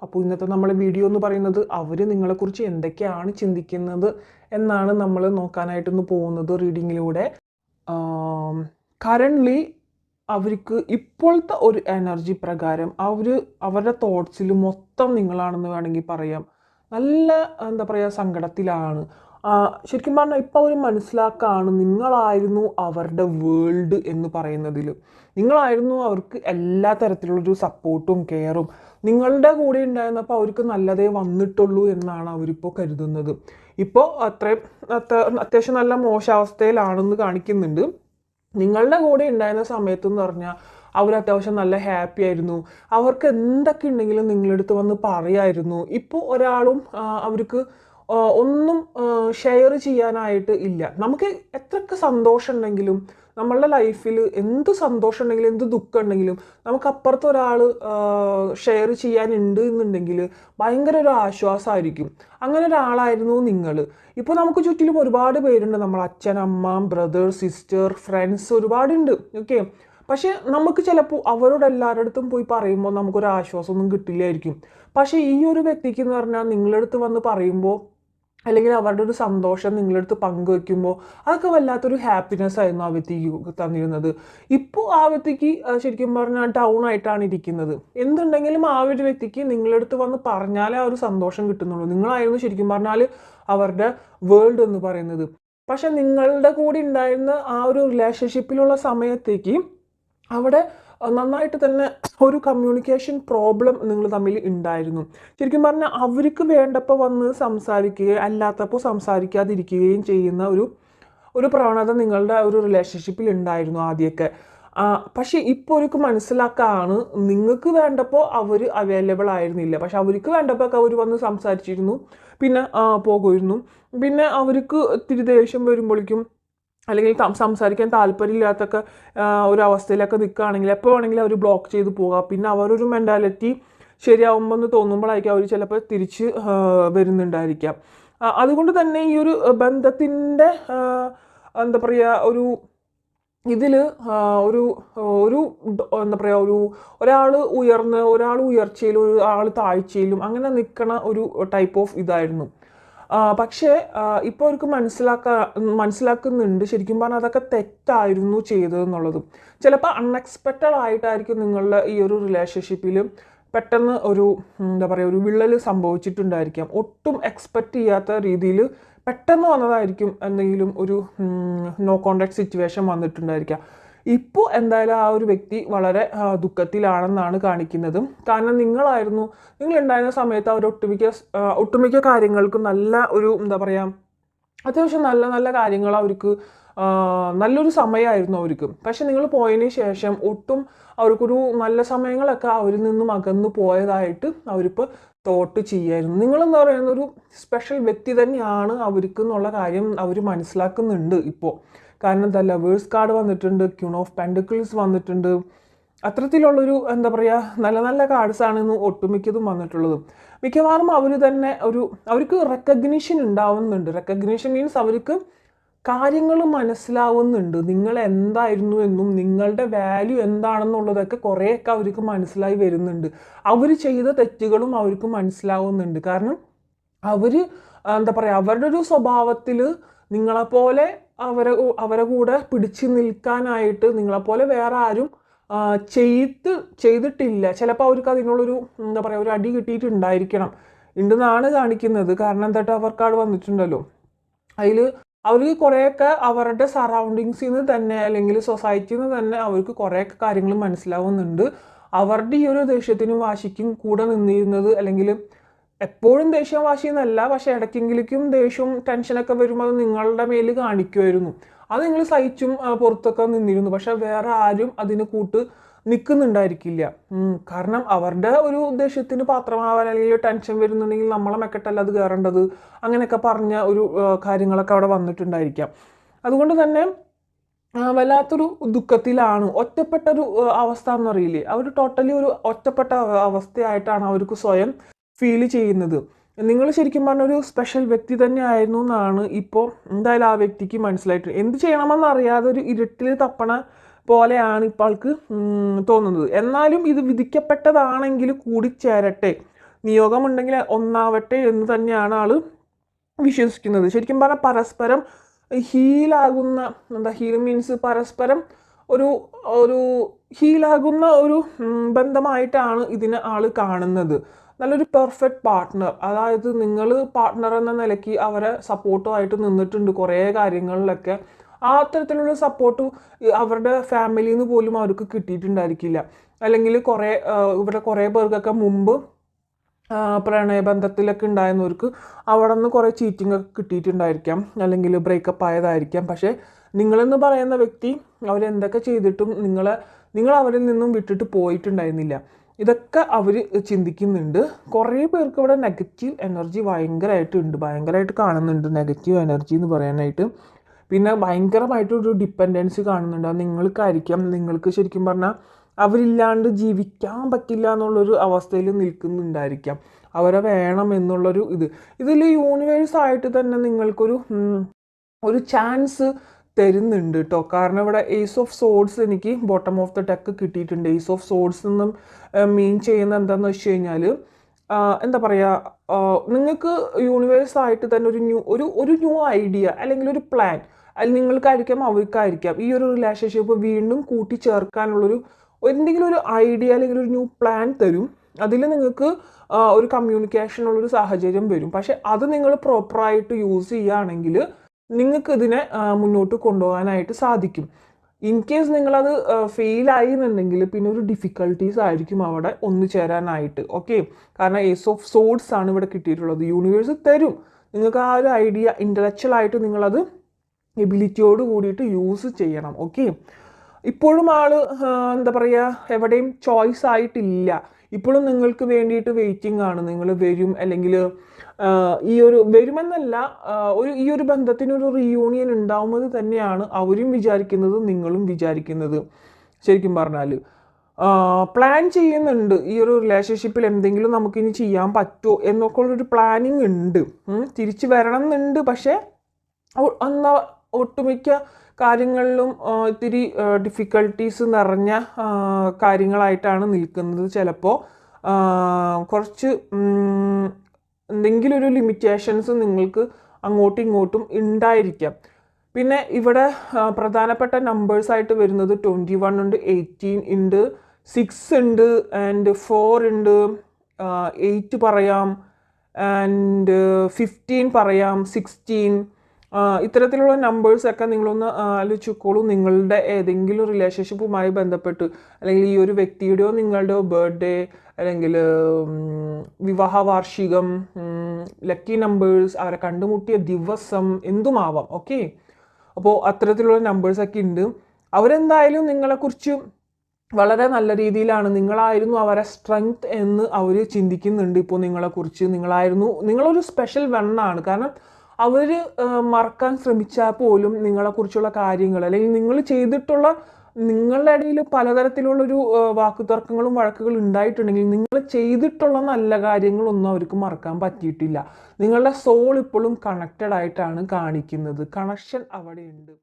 അപ്പോൾ ഇന്നത്തെ നമ്മളെ വീഡിയോ എന്ന് പറയുന്നത് അവർ നിങ്ങളെക്കുറിച്ച് എന്തൊക്കെയാണ് ചിന്തിക്കുന്നത് എന്നാണ് നമ്മൾ നോക്കാനായിട്ടൊന്ന് പോകുന്നത് റീഡിങ്ങിലൂടെ. കറൻ്റ്ലി അവർക്ക് ഇപ്പോഴത്തെ ഒരു എനർജി പ്രകാരം അവരുടെ തോട്ട്സിൽ മൊത്തം നിങ്ങളാണെന്ന് വേണമെങ്കിൽ പറയാം. നല്ല എന്താ പറയുക സങ്കടത്തിലാണ്. ശരിക്കും പറഞ്ഞാൽ ഇപ്പോൾ അവർ മനസ്സിലാക്കുകയാണ് നിങ്ങളായിരുന്നു അവരുടെ വേൾഡ് എന്ന് പറയുന്നതിൽ. നിങ്ങളായിരുന്നു അവർക്ക് എല്ലാ തരത്തിലുള്ളൊരു സപ്പോർട്ടും കെയറും നിങ്ങളുടെ കൂടെ ഉണ്ടായിരുന്നപ്പോൾ അവർക്ക് നല്ലതേ വന്നിട്ടുള്ളൂ എന്നാണ് അവരിപ്പോൾ കരുതുന്നത്. ഇപ്പോൾ അത്യാവശ്യം നല്ല മോശാവസ്ഥയിലാണെന്ന് കാണിക്കുന്നുണ്ട്. നിങ്ങളുടെ കൂടെ ഉണ്ടായിരുന്ന സമയത്തെന്ന് പറഞ്ഞാൽ അവർ അത്യാവശ്യം നല്ല ഹാപ്പി ആയിരുന്നു. അവർക്ക് എന്തൊക്കെ ഉണ്ടെങ്കിലും നിങ്ങളടുത്ത് വന്ന് പറയായിരുന്നു. ഇപ്പോൾ ഒരാളും അവർക്ക് ഒന്നും ഷെയർ ചെയ്യാനായിട്ട് ഇല്ല. നമുക്ക് എത്രയൊക്കെ സന്തോഷം ഉണ്ടെങ്കിലും നമ്മളുടെ ലൈഫിൽ എന്ത് സന്തോഷം ഉണ്ടെങ്കിലും എന്ത് ദുഃഖം ഉണ്ടെങ്കിലും നമുക്ക് അപ്പുറത്ത് ഒരാൾ ഷെയർ ചെയ്യാനുണ്ട് എന്നുണ്ടെങ്കിൽ ഭയങ്കര ഒരു ആശ്വാസമായിരിക്കും. അങ്ങനെ ഒരാളായിരുന്നു നിങ്ങൾ. ഇപ്പോൾ നമുക്ക് ചുറ്റിലും ഒരുപാട് പേരുണ്ട്. നമ്മൾ അച്ഛൻ, അമ്മ, ബ്രദർ, സിസ്റ്റർ, ഫ്രണ്ട്സ് ഒരുപാടുണ്ട്. ഓക്കെ, പക്ഷേ നമുക്ക് ചിലപ്പോൾ അവരോട് എല്ലാവരുടെ അടുത്തും പോയി പറയുമ്പോൾ നമുക്കൊരു ആശ്വാസമൊന്നും കിട്ടില്ലായിരിക്കും. പക്ഷേ ഈ ഒരു വ്യക്തിക്ക് എന്ന് പറഞ്ഞാൽ നിങ്ങളടുത്ത് വന്ന് പറയുമ്പോൾ അല്ലെങ്കിൽ അവരുടെ ഒരു സന്തോഷം നിങ്ങളടുത്ത് പങ്കുവെക്കുമ്പോൾ അതൊക്കെ വല്ലാത്തൊരു ഹാപ്പിനെസ് ആയിരുന്നു ആ വ്യക്തിക്ക് തന്നിരുന്നത്. ഇപ്പോൾ ആ വ്യക്തിക്ക് ശരിക്കും പറഞ്ഞാൽ ഡൗൺ ആയിട്ടാണ് ഇരിക്കുന്നത്. എന്തുണ്ടെങ്കിലും ആ ഒരു വ്യക്തിക്ക് നിങ്ങളടുത്ത് വന്ന് പറഞ്ഞാലേ ആ ഒരു സന്തോഷം കിട്ടുന്നുള്ളൂ. നിങ്ങളായിരുന്നു ശരിക്കും പറഞ്ഞാൽ അവരുടെ വേൾഡ് എന്ന് പറയുന്നത്. പക്ഷെ നിങ്ങളുടെ കൂടെ ഉണ്ടായിരുന്ന ആ ഒരു റിലേഷൻഷിപ്പിലുള്ള സമയത്തേക്ക് അവിടെ നന്നായിട്ട് തന്നെ ഒരു കമ്മ്യൂണിക്കേഷൻ പ്രോബ്ലം നിങ്ങൾ തമ്മിൽ ഉണ്ടായിരുന്നു. ശരിക്കും പറഞ്ഞാൽ അവർക്ക് വേണ്ടപ്പോൾ വന്ന് സംസാരിക്കുകയും അല്ലാത്തപ്പോൾ സംസാരിക്കാതിരിക്കുകയും ചെയ്യുന്ന ഒരു പ്രവണത നിങ്ങളുടെ ഒരു റിലേഷൻഷിപ്പിൽ ഉണ്ടായിരുന്നു ആദ്യമൊക്കെ. പക്ഷേ ഇപ്പോൾ അവർക്ക് മനസ്സിലാക്കാണ് നിങ്ങൾക്ക് വേണ്ടപ്പോൾ അവർ അവൈലബിൾ ആയിരുന്നില്ല. പക്ഷെ അവർക്ക് വേണ്ടപ്പോൾ ഒക്കെ അവർ വന്ന് സംസാരിച്ചിരുന്നു, പിന്നെ പോകുമായിരുന്നു. പിന്നെ അവർക്ക് ഇത്തിരി ദേഷ്യം വരുമ്പോഴേക്കും അല്ലെങ്കിൽ സംസാരിക്കാൻ താല്പര്യമില്ലാത്തൊക്കെ ഒരവസ്ഥയിലൊക്കെ നിൽക്കുകയാണെങ്കിൽ എപ്പോൾ വേണമെങ്കിലും അവർ ബ്ലോക്ക് ചെയ്ത് പോവുക. പിന്നെ അവരൊരു മെൻറ്റാലിറ്റി ശരിയാവുമ്പോൾ എന്ന് തോന്നുമ്പോഴായിരിക്കും അവർ ചിലപ്പോൾ തിരിച്ച് വരുന്നുണ്ടായിരിക്കാം. അതുകൊണ്ട് തന്നെ ഈ ഒരു ബന്ധത്തിൻ്റെ എന്താ പറയുക ഇതിൽ ഒരു ഒരു എന്താ പറയുക ഒരാൾ ഉയർന്ന് ഒരാൾ ഉയർച്ചയിലും ഒരാൾ താഴ്ചയിലും അങ്ങനെ നിൽക്കണ ഒരു ടൈപ്പ് ഓഫ് ഇതായിരുന്നു. പക്ഷേ ഇപ്പോൾ അവർക്ക് മനസ്സിലാക്കുന്നുണ്ട് ശരിക്കും പറഞ്ഞാൽ അതൊക്കെ തെറ്റായിരുന്നു ചെയ്തതെന്നുള്ളതും. ചിലപ്പോൾ അൺഎക്സ്പെക്റ്റഡ് ആയിട്ടായിരിക്കും നിങ്ങളുടെ ഈ ഒരു റിലേഷൻഷിപ്പിൽ പെട്ടെന്ന് എന്താ പറയുക ഒരു വിള്ളൽ സംഭവിച്ചിട്ടുണ്ടായിരിക്കാം. ഒട്ടും എക്സ്പെക്റ്റ് ചെയ്യാത്ത രീതിയിൽ പെട്ടെന്ന് വന്നതായിരിക്കും എന്തെങ്കിലും ഒരു നോ കോണ്ടാക്ട് സിറ്റുവേഷൻ വന്നിട്ടുണ്ടായിരിക്കാം. ഇപ്പോൾ എന്തായാലും ആ ഒരു വ്യക്തി വളരെ ദുഃഖത്തിലാണെന്നാണ് കാണിക്കുന്നത്. കാരണം നിങ്ങളുണ്ടായിരുന്ന സമയത്ത് അവർ ഒട്ടുമിക്ക കാര്യങ്ങൾക്കും നല്ല എന്താ പറയുക അത്യാവശ്യം നല്ല നല്ല കാര്യങ്ങൾ അവർക്ക് നല്ലൊരു സമയമായിരുന്നു അവർക്ക്. പക്ഷെ നിങ്ങൾ പോയതിന് ശേഷം ഒട്ടും അവർക്കൊരു നല്ല സമയങ്ങളൊക്കെ അവരിൽ നിന്നും അകന്നു പോയതായിട്ട് അവരിപ്പോൾ തോട്ട് ചെയ്യായിരുന്നു. നിങ്ങളെന്ന് പറയുന്ന ഒരു സ്പെഷ്യൽ വ്യക്തി തന്നെയാണ് അവർക്ക് എന്നുള്ള കാര്യം അവർ മനസ്സിലാക്കുന്നുണ്ട് ഇപ്പോൾ. കാരണം എന്താ ലവേഴ്സ് കാർഡ് വന്നിട്ടുണ്ട്, ക്യൂൺ ഓഫ് പെൻഡിക്കിൾസ് വന്നിട്ടുണ്ട്. അത്തരത്തിലുള്ളൊരു എന്താ പറയുക നല്ല നല്ല കാർഡ്സാണ് ഇന്ന് ഒട്ടുമിക്കതും വന്നിട്ടുള്ളത്. മിക്കവാറും അവർ തന്നെ അവർക്ക് റെക്കഗ്നിഷൻ ഉണ്ടാവുന്നുണ്ട്. റെക്കഗ്നിഷൻ മീൻസ് അവർക്ക് കാര്യങ്ങൾ മനസ്സിലാവുന്നുണ്ട്. നിങ്ങൾ എന്തായിരുന്നു എന്നും നിങ്ങളുടെ വാല്യൂ എന്താണെന്നുള്ളതൊക്കെ കുറേയൊക്കെ അവർക്ക് മനസ്സിലായി വരുന്നുണ്ട്. അവർ ചെയ്ത തെറ്റുകളും അവർക്ക് മനസ്സിലാവുന്നുണ്ട്. കാരണം അവർ എന്താ പറയുക അവരുടെ ഒരു സ്വഭാവത്തിൽ നിങ്ങളെപ്പോലെ അവരെ കൂടെ പിടിച്ചു നിൽക്കാനായിട്ട് നിങ്ങളെപ്പോലെ വേറെ ആരും ചെയ്തിട്ടില്ല. ചിലപ്പോൾ അവർക്ക് അതിനുള്ളൊരു എന്താ പറയുക ഒരു അടി കിട്ടിയിട്ടുണ്ടായിരിക്കണം ഉണ്ടെന്നാണ് കാണിക്കുന്നത്. കാരണം എന്താ അവർക്കാട് വന്നിട്ടുണ്ടല്ലോ. അതിൽ അവർക്ക് കുറേയൊക്കെ അവരുടെ സറൗണ്ടിങ്സിൽ നിന്ന് തന്നെ അല്ലെങ്കിൽ സൊസൈറ്റിയിൽ നിന്ന് തന്നെ അവർക്ക് കുറേയൊക്കെ കാര്യങ്ങൾ മനസ്സിലാവുന്നുണ്ട്. അവരുടെ ഈ ഒരു ദേഷ്യത്തിനും വാശിക്കും കൂടെ നിന്നിരുന്നത് അല്ലെങ്കിൽ എപ്പോഴും ദേഷ്യം വാശി എന്നല്ല, പക്ഷെ ഇടയ്ക്കെങ്കിലും ദേഷ്യവും ടെൻഷനൊക്കെ വരുമ്പോൾ അത് നിങ്ങളുടെ മേൽ കാണിക്കുമായിരുന്നു. അത് നിങ്ങൾ സഹിച്ചും പുറത്തൊക്കെ നിന്നിരുന്നു. പക്ഷെ വേറെ ആരും അതിന് കൂട്ട് നിൽക്കുന്നുണ്ടായിരിക്കില്ല. കാരണം അവരുടെ ഒരു ദേഷ്യത്തിന് പാത്രമാവാൻ അല്ലെങ്കിൽ ടെൻഷൻ വരുന്നുണ്ടെങ്കിൽ നമ്മളെ മെക്കെട്ടല്ല അത് കയറേണ്ടത്, അങ്ങനെയൊക്കെ പറഞ്ഞ ഒരു കാര്യങ്ങളൊക്കെ അവിടെ വന്നിട്ടുണ്ടായിരിക്കാം. അതുകൊണ്ട് തന്നെ വല്ലാത്തൊരു ദുഃഖത്തിലാണ്. ഒറ്റപ്പെട്ടൊരു അവസ്ഥ എന്ന് പറയില്ലേ, അവർ ടോട്ടലി ഒരു ഒറ്റപ്പെട്ട അവസ്ഥയായിട്ടാണ് അവർക്ക് സ്വയം ഫീൽ ചെയ്യുന്നത്. നിങ്ങൾ ശരിക്കും പറഞ്ഞൊരു സ്പെഷ്യൽ വ്യക്തി തന്നെ ആയിരുന്നു എന്നാണ് ഇപ്പോൾ എന്തായാലും ആ വ്യക്തിക്ക് മനസ്സിലായിട്ട്. എന്ത് ചെയ്യണമെന്ന് അറിയാതെ ഒരു ഇരുട്ടിൽ തപ്പണ പോലെയാണ് ഇപ്പോൾ ആൾക്ക് തോന്നുന്നത്. എന്നാലും ഇത് വിധിക്കപ്പെട്ടതാണെങ്കിൽ കൂടിച്ചേരട്ടെ, നിയോഗമുണ്ടെങ്കിൽ ഒന്നാവട്ടെ എന്ന് തന്നെയാണ് ആള് വിശ്വസിക്കുന്നത്. ശരിക്കും പറഞ്ഞാൽ പരസ്പരം ഹീലാകുന്ന, എന്താ ഹീൽ മീൻസ് പരസ്പരം ഒരു ഒരു ഹീലാകുന്ന ഒരു ബന്ധമായിട്ടാണ് ഇതിനെ ആള് കാണുന്നത്. നല്ലൊരു പെർഫെക്റ്റ് പാർട്ട്ണർ, അതായത് നിങ്ങൾ പാർട്ട്ണർ എന്ന നിലയ്ക്ക് അവരെ സപ്പോർട്ടുമായിട്ട് നിന്നിട്ടുണ്ട് കുറേ കാര്യങ്ങളിലൊക്കെ. ആ അത്തരത്തിലുള്ള സപ്പോർട്ട് അവരുടെ ഫാമിലിയിൽ നിന്ന് പോലും അവർക്ക് കിട്ടിയിട്ടുണ്ടായിരിക്കില്ല. അല്ലെങ്കിൽ ഇവിടെ കുറേ പേർക്കൊക്കെ മുമ്പ് പ്രണയബന്ധത്തിലൊക്കെ ഉണ്ടായിരുന്നവർക്ക് അവിടെ നിന്ന് കുറേ ചീറ്റിംഗ് ഒക്കെ കിട്ടിയിട്ടുണ്ടായിരിക്കാം, അല്ലെങ്കിൽ ബ്രേക്കപ്പ് ആയതായിരിക്കാം. പക്ഷേ നിങ്ങളെന്ന് പറയുന്ന വ്യക്തി അവരെന്തൊക്കെ ചെയ്തിട്ടും നിങ്ങൾ അവരിൽ നിന്നും വിട്ടിട്ട് പോയിട്ടുണ്ടായിരുന്നില്ല. ഇതൊക്കെ അവർ ചിന്തിക്കുന്നുണ്ട്. കുറേ പേർക്ക് ഇവിടെ നെഗറ്റീവ് എനർജി ഭയങ്കരമായിട്ട് കാണുന്നുണ്ട്, നെഗറ്റീവ് എനർജി എന്ന് പറയാനായിട്ട്. പിന്നെ ഭയങ്കരമായിട്ടൊരു ഡിപ്പെൻഡൻസി കാണുന്നുണ്ട്. അത് നിങ്ങൾക്കായിരിക്കാം. നിങ്ങൾക്ക് ശരിക്കും പറഞ്ഞാൽ അവരില്ലാണ്ട് ജീവിക്കാൻ പറ്റില്ല എന്നുള്ളൊരു അവസ്ഥയിൽ നിൽക്കുന്നുണ്ടായിരിക്കാം. അവരെ വേണം എന്നുള്ളൊരു ഇതിൽ യൂണിവേഴ്സായിട്ട് തന്നെ നിങ്ങൾക്കൊരു ചാൻസ് തരുന്നുണ്ട് കേട്ടോ. കാരണം ഇവിടെ ഏസ് ഓഫ് സോഡ്സ് എനിക്ക് ബോട്ടം ഓഫ് ദ ഡെക്ക് കിട്ടിയിട്ടുണ്ട്. ഏസ് ഓഫ് സോഡ്സ് എന്നും മീൻ ചെയ്യുന്ന എന്താണെന്ന് വെച്ച് കഴിഞ്ഞാൽ എന്താ പറയുക, നിങ്ങൾക്ക് യൂണിവേഴ്സായിട്ട് തന്നെ ഒരു ന്യൂ ഐഡിയ അല്ലെങ്കിൽ ഒരു പ്ലാൻ, അല്ലെങ്കിൽ നിങ്ങൾക്കായിരിക്കാം അവർക്കായിരിക്കാം ഈ ഒരു റിലേഷൻഷിപ്പ് വീണ്ടും കൂട്ടിച്ചേർക്കാനുള്ളൊരു എന്തെങ്കിലും ഒരു ഐഡിയ അല്ലെങ്കിൽ ഒരു ന്യൂ പ്ലാൻ തരും. അതിൽ നിങ്ങൾക്ക് ഒരു കമ്മ്യൂണിക്കേഷനുള്ളൊരു സാഹചര്യം വരും. പക്ഷെ അത് നിങ്ങൾ പ്രോപ്പറായിട്ട് യൂസ് ചെയ്യുകയാണെങ്കിൽ നിങ്ങൾക്ക് ഇതിനെ മുന്നോട്ട് കൊണ്ടുപോകാനായിട്ട് സാധിക്കും. ഇൻ കേസ് നിങ്ങളത് ഫെയിലായി എന്നുണ്ടെങ്കിൽ പിന്നെ ഒരു ഡിഫിക്കൽട്ടീസ് ആയിരിക്കും അവിടെ ഒന്നു ചേരാനായിട്ട്. ഓക്കെ, കാരണം ഏസ് ഓഫ് സോഡ്സ് ആണ് ഇവിടെ കിട്ടിയിട്ടുള്ളത്. യൂണിവേഴ്സ് തരും നിങ്ങൾക്ക് ആ ഒരു ഐഡിയ, ഇൻ്റലക്ച്വലായിട്ട് നിങ്ങളത് എബിലിറ്റിയോട് കൂടിയിട്ട് യൂസ് ചെയ്യണം. ഓക്കെ, ഇപ്പോഴും എന്താ പറയുക, എവിടെയും ചോയ്സ് ആയിട്ടില്ല. ഇപ്പോഴും നിങ്ങൾക്ക് വേണ്ടിയിട്ട് വെയിറ്റിംഗ് ആണ്. നിങ്ങൾ വരും, അല്ലെങ്കിൽ വരുമെന്നല്ല, ഈ ഒരു ബന്ധത്തിനൊരു റീയൂണിയൻ ഉണ്ടാവുന്നത് തന്നെയാണ് അവരും വിചാരിക്കുന്നത്, നിങ്ങളും വിചാരിക്കുന്നത്. ശരിക്കും പറഞ്ഞാൽ പ്ലാൻ ചെയ്യുന്നുണ്ട് ഈ ഒരു റിലേഷൻഷിപ്പിൽ എന്തെങ്കിലും നമുക്കിനി ചെയ്യാൻ പറ്റുമോ എന്നൊക്കെ ഉള്ളൊരു പ്ലാനിങ് ഉണ്ട്. തിരിച്ചു വരണം എന്നുണ്ട്. പക്ഷേ ഒട്ടുമിക്ക കാര്യങ്ങളിലും ഇത്തിരി ഡിഫിക്കൽട്ടീസ് നിറഞ്ഞ കാര്യങ്ങളായിട്ടാണ് നിൽക്കുന്നത്. ചിലപ്പോൾ കുറച്ച് എന്തെങ്കിലും ഒരു ലിമിറ്റേഷൻസ് നിങ്ങൾക്ക് അങ്ങോട്ടും ഇങ്ങോട്ടും ഉണ്ടായിരിക്കാം. പിന്നെ ഇവിടെ പ്രധാനപ്പെട്ട നമ്പേഴ്സായിട്ട് വരുന്നത് 21 ഉണ്ട്, 18 ഉണ്ട്, 6 ഉണ്ട്, ആൻഡ് 4 ഉണ്ട്, 8 പറയാം, ആൻഡ് 15 പറയാം, 16. ഇത്തരത്തിലുള്ള നമ്പേഴ്സൊക്കെ നിങ്ങളൊന്ന് ആലോചിക്കോളൂ. നിങ്ങളുടെ ഏതെങ്കിലും റിലേഷൻഷിപ്പുമായി ബന്ധപ്പെട്ട്, അല്ലെങ്കിൽ ഈ ഒരു വ്യക്തിയുടെയോ നിങ്ങളുടെയോ ബർത്ത്ഡേ, അല്ലെങ്കിൽ വിവാഹ വാർഷികം, ലക്കി നമ്പേഴ്സ്, അവരെ കണ്ടുമുട്ടിയ ദിവസം, എന്തുമാവാം. ഓക്കെ, അപ്പോൾ അത്തരത്തിലുള്ള നമ്പേഴ്സൊക്കെ ഉണ്ട്. അവരെന്തായാലും നിങ്ങളെക്കുറിച്ച് വളരെ നല്ല രീതിയിലാണ്, നിങ്ങളായിരുന്നു അവരെ സ്ട്രെങ്ത് എന്ന് അവർ ചിന്തിക്കുന്നുണ്ട്. ഇപ്പോൾ നിങ്ങളെക്കുറിച്ച് നിങ്ങളൊരു സ്പെഷ്യൽ വണ്ണാണ്. കാരണം അവർ മറക്കാൻ ശ്രമിച്ചാൽ പോലും നിങ്ങളെക്കുറിച്ചുള്ള കാര്യങ്ങൾ, അല്ലെങ്കിൽ നിങ്ങൾ ചെയ്തിട്ടുള്ള, നിങ്ങളുടെ ഇടയിൽ പലതരത്തിലുള്ളൊരു വാക്കുതർക്കങ്ങളും വഴക്കുകളും ഉണ്ടായിട്ടുണ്ടെങ്കിൽ നിങ്ങൾ ചെയ്തിട്ടുള്ള നല്ല കാര്യങ്ങളൊന്നും അവർക്ക് മറക്കാൻ പറ്റിയിട്ടില്ല. നിങ്ങളുടെ സോൾ ഇപ്പോഴും കണക്റ്റഡ് ആയിട്ടാണ് കാണിക്കുന്നത്. കണക്ഷൻ അവിടെയുണ്ട്.